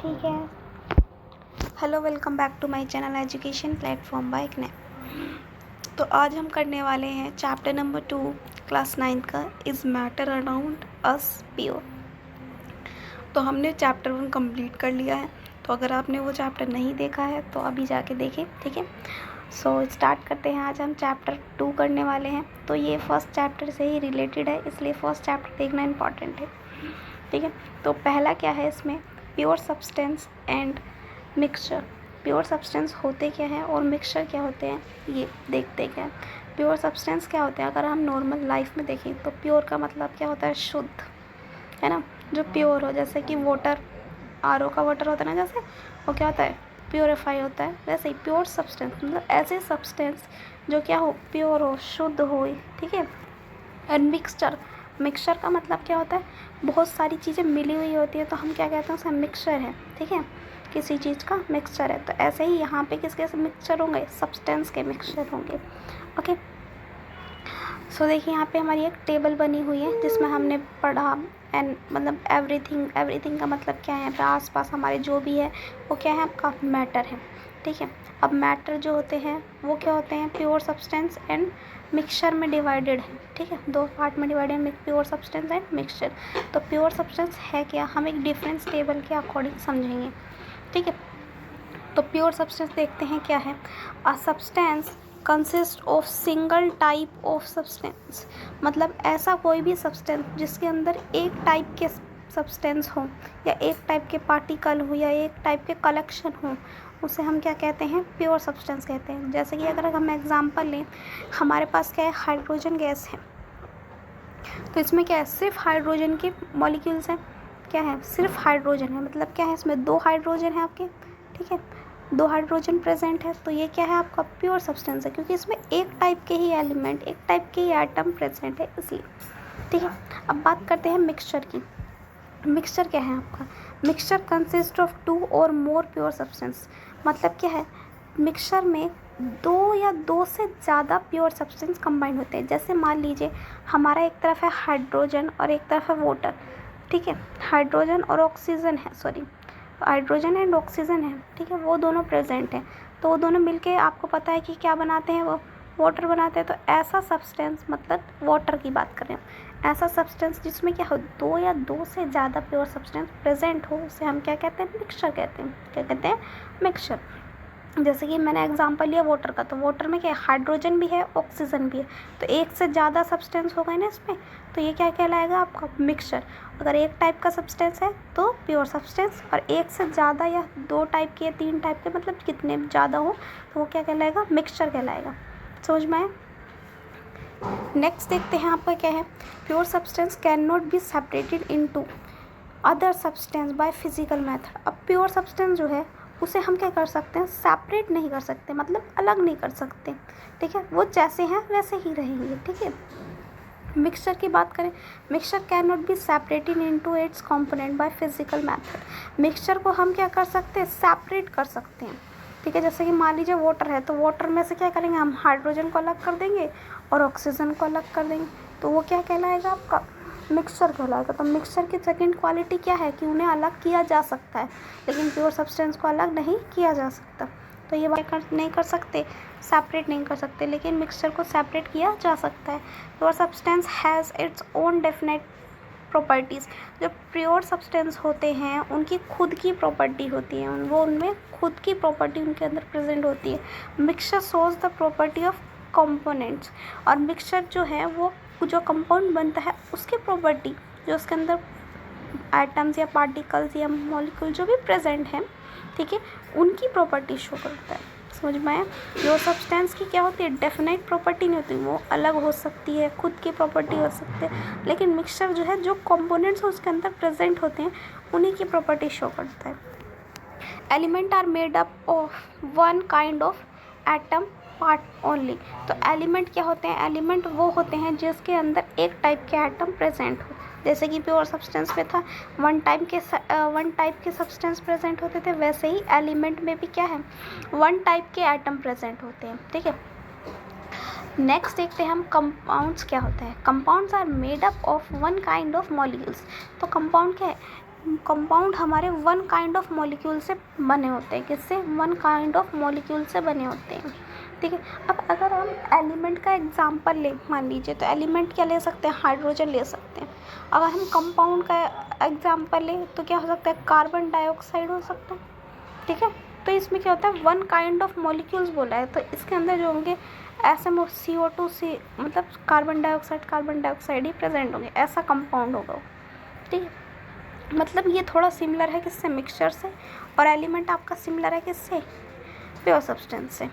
ठीक है। Hello, welcome back to my channel education platform by Ignap. तो आज हम करने वाले हैं चैप्टर नंबर 2 क्लास 9 का is matter around us pure. तो हमने चैप्टर 1 कंप्लीट कर लिया है। तो अगर आपने वो चैप्टर नहीं देखा है तो अभी जाके देखें, ठीक है। सो स्टार्ट करते हैं। आज हम चैप्टर 2 करने वाले हैं। तो ये फर्स्ट चैप्टर से ही रिलेटेड है, इसलिए फर्स्ट चैप्टर देखना इम्पॉर्टेंट है, ठीक है। तो पहला क्या है इसमें, pure substance and mixture. Pure substance होते क्या हैं और मिक्सचर क्या होते हैं, ये देखते क्या है। प्योर सब्सटेंस क्या होते हैं, अगर हम नॉर्मल लाइफ में देखें तो प्योर का मतलब क्या होता है, शुद्ध, है ना। जो प्योर हो, जैसे कि वाटर, आरओ का वाटर होता है ना, जैसे वो क्या होता है, प्योरीफाई होता है। वैसे ही प्योर सब्सटेंस मतलब ऐसे सब्सटेंस जो क्या हो, प्योर हो, शुद्ध हो, ठीक है। एंड मिक्सचर, मिक्सचर का मतलब क्या होता है, बहुत सारी चीज़ें मिली हुई होती है तो हम क्या कहते हैं, उसे मिक्सचर है, ठीक है। किसी चीज़ का मिक्सचर है। तो ऐसे ही यहाँ पे किसके मिक्सचर होंगे, सब्सटेंस के मिक्सचर होंगे। ओके, सो देखिए यहाँ पे हमारी एक टेबल बनी हुई है जिसमें हमने पढ़ा एंड मतलब एवरीथिंग का मतलब क्या है, यहाँ पे आसपास हमारे जो भी है वो क्या है, आपका मैटर है, ठीक है। अब मैटर जो होते हैं वो क्या होते हैं, प्योर सब्सटेंस एंड मिक्सचर में डिवाइडेड है, ठीक है। दो पार्ट में डिवाइडेड है, प्योर सब्सटेंस एंड मिक्सचर। तो प्योर सब्सटेंस है क्या, हम एक डिफरेंस टेबल के अकॉर्डिंग समझेंगे, ठीक है। तो प्योर सब्सटेंस देखते हैं क्या है। A substance consist of single type of substance, मतलब ऐसा कोई भी सब्सटेंस जिसके अंदर एक टाइप के सब्सटेंस हो या एक टाइप के पार्टिकल हो या एक टाइप के कलेक्शन हो, उसे हम क्या कहते हैं, प्योर सब्सटेंस कहते हैं। जैसे कि अगर हम एग्जांपल लें, हमारे पास क्या है, हाइड्रोजन गैस है। तो इसमें क्या है, सिर्फ हाइड्रोजन के मॉलिक्यूल्स हैं, क्या है, सिर्फ हाइड्रोजन है। मतलब क्या है, इसमें दो हाइड्रोजन है आपके, ठीक है, दो हाइड्रोजन प्रेजेंट है। तो ये क्या है, आपका प्योर सब्सटेंस है, क्योंकि इसमें एक टाइप के ही एलिमेंट, एक टाइप के ही एटम प्रेजेंट है, इसलिए, ठीक है। अब बात करते हैं मिक्सचर की। मिक्सचर क्या है आपका, मिक्सचर कंसिस्ट ऑफ 2 और मोर प्योर सब्सटेंस। मतलब क्या है, मिक्सचर में दो या दो से ज़्यादा प्योर सब्सटेंस कंबाइन होते हैं। जैसे मान लीजिए हमारा एक तरफ है हाइड्रोजन और एक तरफ है वाटर, ठीक है। हाइड्रोजन और ऑक्सीजन है, सॉरी, हाइड्रोजन एंड ऑक्सीजन है, ठीक है, वो दोनों प्रेजेंट हैं। तो वो दोनों मिलके आपको पता है कि क्या बनाते हैं, वो वाटर बनाते हैं। तो ऐसा सब्सटेंस, मतलब वाटर की बात करें, ऐसा सब्सटेंस जिसमें क्या हो, दो या दो से ज़्यादा प्योर सब्सटेंस प्रेजेंट हो, उसे हम क्या कहते हैं, मिक्सचर कहते हैं। क्या कहते हैं, मिक्सचर। जैसे कि मैंने एग्जांपल लिया वाटर का, तो वाटर में क्या है, हाइड्रोजन भी है, ऑक्सीजन भी है। तो एक से ज़्यादा सब्सटेंस हो गए ना इसमें, तो ये क्या कहलाएगा, आपका मिक्सचर। अगर एक टाइप का सब्सटेंस है तो प्योर सब्सटेंस, और एक से ज़्यादा या दो टाइप के, तीन टाइप के, मतलब कितने ज़्यादा हो तो वो क्या कहलाएगा, मिक्सचर कहलाएगा। समझ में आया। नेक्स्ट देखते हैं आपका क्या है, pure substance can not be separated into other substance by physical method. अब प्योर सब्सटेंस जो है उसे हम क्या कर सकते हैं, सेपरेट नहीं कर सकते, मतलब अलग नहीं कर सकते, ठीक है। वो जैसे हैं वैसे ही रहेंगे, ठीक है। मिक्सचर की बात करें, mixture can not be separated into its component by physical method. Mixture को हम क्या कर सकते हैं, सेपरेट कर सकते हैं, ठीक है। जैसे कि मान लीजिए वाटर है, तो वाटर में से क्या करेंगे, हम हाइड्रोजन को अलग कर देंगे और ऑक्सीजन को अलग कर देंगे, तो वो क्या कहलाएगा, आपका मिक्सचर कहलाएगा। तो मिक्सचर की सेकंड क्वालिटी क्या है कि उन्हें अलग किया जा सकता है, लेकिन प्योर सब्सटेंस को अलग नहीं किया जा सकता। तो ये बात नहीं कर सकते, सेपरेट नहीं कर सकते, लेकिन मिक्सचर को सेपरेट किया जा सकता है। Pure substance has its own definite properties. जो प्योर सब्सटेंस होते हैं उनकी खुद की प्रॉपर्टी होती है, वो उनमें खुद की प्रॉपर्टी उनके अंदर प्रेजेंट होती है। Mixture shows the property of components, और मिक्सचर जो है वो जो कंपाउंड बनता है उसकी प्रॉपर्टी, जो उसके अंदर एटम्स या पार्टिकल्स या मॉलिक्यूल जो भी प्रेजेंट हैं, ठीक है, उनकी प्रॉपर्टी शो करता है। समझ में आया। जो सब्सटेंस की क्या होती है, डेफिनेट प्रॉपर्टी नहीं होती, वो अलग हो सकती है, खुद की प्रॉपर्टी हो सकती है, लेकिन मिक्सचर जो है, जो कंपोनेंट्स उसके अंदर प्रेजेंट होते हैं उन्हीं की प्रॉपर्टी शो करता है। Element are made up of one kind of atom part only. तो एलिमेंट क्या होते हैं, एलिमेंट वो होते हैं जिसके अंदर एक टाइप के एटम प्रेजेंट हो। जैसे कि प्योर सब्सटेंस में था वन टाइप के सब्सटेंस प्रेजेंट होते थे, वैसे ही एलिमेंट में भी क्या है, वन टाइप के एटम प्रेजेंट होते हैं, ठीक है। नेक्स्ट देखते हैं हम कंपाउंड्स क्या होता है। Compounds are made up of one kind of molecules. तो कंपाउंड क्या है, कंपाउंड हमारे वन काइंड ऑफ मॉलिक्यूल से बने होते हैं। किससे? वन काइंड ऑफ मॉलिक्यूल से बने होते हैं। ठीक है, अब अगर हम एलिमेंट का एग्जांपल लें, मान लीजिए, तो एलिमेंट क्या ले सकते हैं? हाइड्रोजन ले सकते हैं। अगर हम कंपाउंड का एग्जांपल लें तो क्या हो सकता है? कार्बन डाइऑक्साइड हो सकता है। ठीक है, तो इसमें क्या होता है? वन काइंड ऑफ मॉलिक्यूल्स बोला है, तो इसके अंदर जो होंगे SMO CO2 सी, मतलब कार्बन डाइऑक्साइड ही प्रेजेंट होंगे, ऐसा कंपाउंड होगा। ठीक है, मतलब ये थोड़ा सिमिलर है किससे? मिक्सचर से। और एलिमेंट आपका सिमिलर है किससे? प्योर सब्सटेंस से।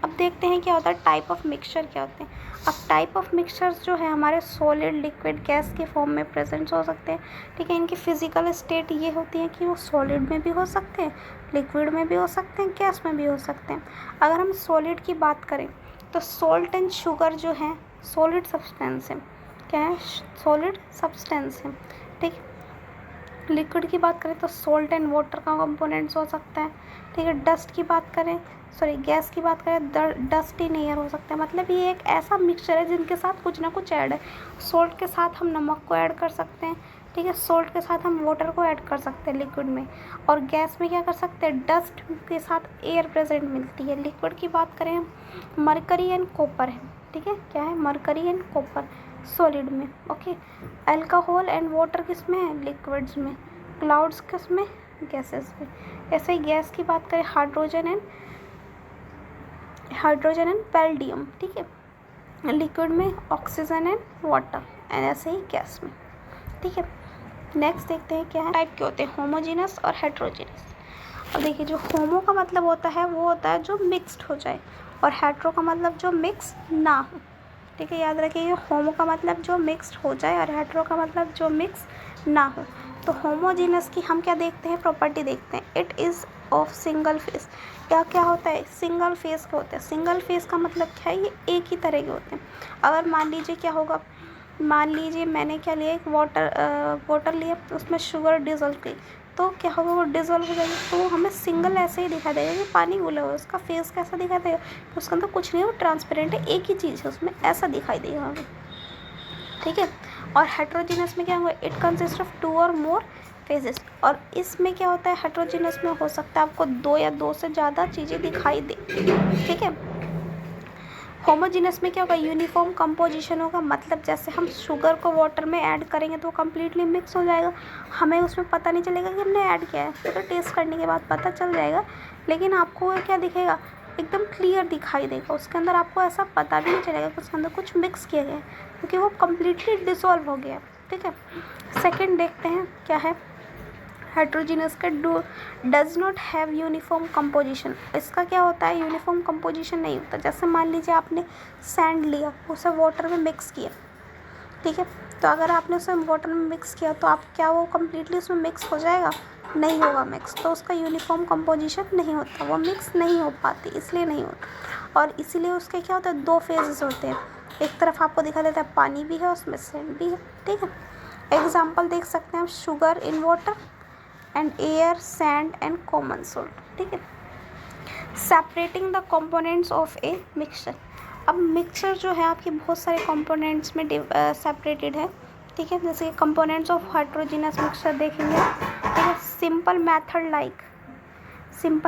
अब देखते हैं क्या होता है, टाइप ऑफ मिक्सचर क्या होते हैं। अब टाइप ऑफ मिक्सचर्स जो है हमारे सॉलिड, लिक्विड, गैस के फॉर्म में प्रेजेंट हो सकते हैं। ठीक है, इनकी फिजिकल स्टेट ये होती है कि वो सॉलिड में भी हो सकते हैं, लिक्विड में भी हो सकते हैं, गैस में भी हो सकते हैं। अगर हम सॉलिड की बात करें तो सॉल्ट एंड शुगर जो है सॉलिड सब्सटेंस है। क्या है? सॉलिड सब्सटेंस है। ठीक है, लिक्विड की बात करें तो सॉल्ट एंड वाटर का कंपोनेंट्स हो सकता है। ठीक है, डस्ट की बात करें, सॉरी गैस की बात करें, डस्ट इन एयर हो सकता है। मतलब ये एक ऐसा मिक्सचर है जिनके साथ कुछ ना कुछ ऐड है। सॉल्ट के साथ हम नमक को ऐड कर सकते हैं। ठीक है, सॉल्ट के साथ हम वाटर को ऐड कर सकते हैं लिक्विड में। और गैस में क्या कर सकते हैं? डस्ट के साथ एयर प्रेजेंट मिलती है। लिक्विड की बात करें हम, मरकरी एंड कॉपर है। ठीक है, क्या है? मरकरी एंड कॉपर सॉलिड में। ओके, अल्कोहल एंड वाटर किस में है? लिक्विड्स में। क्लाउड्स किस में? गैसेस में। ऐसे ही गैस की बात करें, हाइड्रोजन एंड पैल्डियम। ठीक है, लिक्विड में ऑक्सीजन एंड वाटर, एंड ऐसे ही गैस में। ठीक है, नेक्स्ट देखते हैं क्या है टाइप के होते हैं, होमोजीनस और हेट्रोजीनस। अब देखिए, जो होमो का मतलब होता है वो होता है जो मिक्स्ड हो जाए, और हेट्रो का मतलब जो मिक्स ना हो। ठीक है, याद रखिए, होमो का मतलब जो मिक्स्ड हो जाए और हेट्रो का मतलब जो मिक्स ना हो। तो होमोजीनस की हम क्या देखते हैं? प्रॉपर्टी देखते हैं। It is of single phase. क्या होता है? सिंगल फेस के होते हैं। सिंगल फेस का मतलब क्या है? ये एक ही तरह के होते हैं। अगर मान लीजिए क्या होगा, मान लीजिए मैंने क्या लिया, एक वाटर लिया, तो उसमें शुगर डिज़ोल्व की, तो क्या होगा? वो डिज़ोल्व हो जाएगी, तो वो हमें सिंगल ऐसे ही दिखाई देगा कि पानी घुला हुआ है। उसका फेस कैसा दिखाई देगा? तो उसके अंदर कुछ नहीं है, वो ट्रांसपेरेंट है, एक ही चीज़ है उसमें, ऐसा दिखाई देगा हमें। ठीक है, और हेट्रोजीनस में क्या होगा? इट कंसिस्ट ऑफ 2 और मोर फेजेस। और इसमें क्या होता है? हेट्रोजीनस में हो सकता है आपको 2 या 2 से ज़्यादा चीज़ें दिखाई दे। ठीक है, होमोजीनस में क्या होगा? यूनिफॉर्म कंपोजिशन होगा। मतलब जैसे हम शुगर को वाटर में ऐड करेंगे तो वो कम्प्लीटली मिक्स हो जाएगा, हमें उसमें पता नहीं चलेगा कि हमने ऐड किया है, तो टेस्ट करने के बाद पता चल जाएगा। लेकिन आपको क्या दिखेगा? एकदम क्लियर दिखाई देगा, उसके अंदर आपको ऐसा पता भी नहीं चलेगा कि उसके अंदर कुछ मिक्स किया गया है, क्योंकि वो कम्प्लीटली डिसॉल्व हो गया है। ठीक है, सेकेंड देखते हैं क्या है हेट्रोजीनस का। Does not have uniform composition. इसका क्या होता है? यूनिफॉर्म कंपोजिशन नहीं होता। जैसे मान लीजिए आपने सैंड लिया, उसे वाटर में मिक्स किया। ठीक है, तो अगर आपने उसे वाटर में मिक्स किया तो आप क्या वो कम्प्लीटली उसमें मिक्स हो जाएगा? नहीं होगा मिक्स, तो उसका यूनिफॉर्म कंपोजिशन नहीं होता, वो मिक्स नहीं हो पाती, इसलिए नहीं होता। और इसीलिए उसके क्या होता है? 2 फेजेस होते हैं। एक तरफ आपको दिखा देता है पानी भी है, उसमें सैंड भी है। ठीक है, एग्जाम्पल देख सकते हैं आप, sugar in water and air, sand and common salt. ठीक है, separating the components of a mixture. अब मिक्सचर जो है आपके बहुत सारे कंपोनेंट्स में सेपरेटेड है। ठीक है, जैसे कंपोनेंट्स ऑफ हेट्रोजीनस मिक्सचर देखेंगे। ठीक है, सिंपल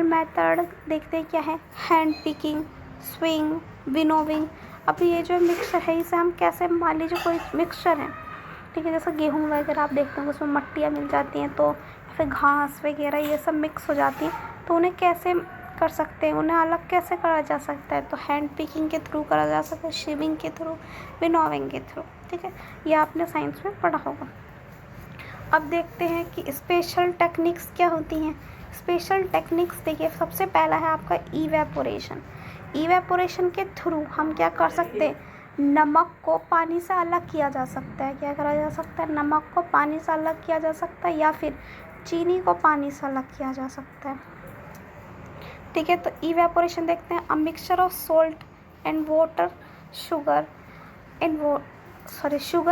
मेथड देखते हैं क्या है, हैंड पिकिंग, स्विंग, विनोविंग। अब ये जो मिक्सचर है इसे हम कैसे, मान लीजिए कोई मिक्सचर है, ठीक है, जैसे गेहूँ वगैरह आप देखते हैं उसमें मट्टियाँ मिल जाती हैं, तो फिर घास वगैरह ये सब मिक्स हो जाती हैं, तो उन्हें कैसे कर सकते हैं, उन्हें अलग कैसे करा जा सकता है? तो हैंड पिकिंग के थ्रू करा जा सकता है, शेविंग के थ्रू, विनोविंग के थ्रू। ठीक है, ये आपने साइंस में पढ़ा होगा। अब देखते हैं कि स्पेशल टेक्निक्स क्या होती हैं। स्पेशल टेक्निक्स देखिए, सबसे पहला है आपका इवेपोरेशन। इवेपोरेशन के थ्रू हम क्या कर सकते हैं? नमक को पानी से अलग किया जा सकता है। क्या करा जा सकता है? नमक को पानी से अलग किया जा सकता है, या फिर चीनी को पानी से अलग किया जा सकता है। ठीक है, तो इवेपोरेशन देखते हैं। A mixture of salt and water, sugar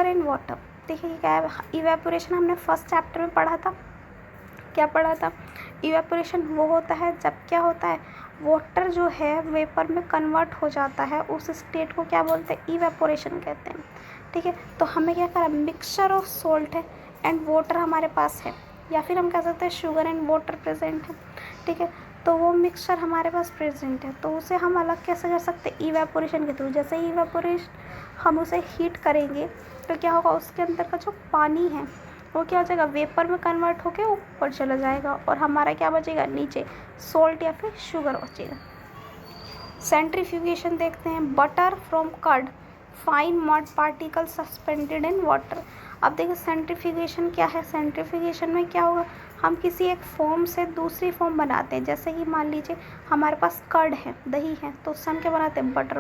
and water. देखिए क्या है, इवेपोरेशन हमने फर्स्ट चैप्टर में पढ़ा था। क्या पढ़ा था? इवेपोरेशन वो होता है जब क्या होता है, वाटर जो है वेपर में कन्वर्ट हो जाता है, उस स्टेट को क्या बोलते हैं? इवेपोरेशन कहते हैं। ठीक है, तो हमें क्या करा, मिक्सचर ऑफ सॉल्ट है एंड वाटर हमारे पास है। या फिर हम कह सकते हैं शुगर एंड वाटर प्रेजेंट है, ठीक है। तो वो मिक्सचर हमारे पास प्रेजेंट है, तो उसे हम अलग कैसे कर सकते हैं, इवेपोरेशन के थ्रू। जैसे ही इवेपोरेशन हम उसे हीट करेंगे तो क्या होगा, उसके अंदर का जो पानी है वो क्या हो जाएगा, वेपर में कन्वर्ट होकर ऊपर चला जाएगा और हमारा क्या बचेगा, नीचे सॉल्ट या फिर शुगर बचेगा। सेंट्रीफ्यूगेशन देखते हैं, butter from curd, fine mud particle suspended in water. अब देखिए सेंट्रीफ्यूगेशन क्या है, सेंट्रीफ्यूगेशन में क्या होगा, हम किसी एक फॉर्म से दूसरी फॉर्म बनाते हैं। जैसे कि मान लीजिए हमारे पास कर्ड है, दही है, तो उससे हम क्या बनाते हैं, बटर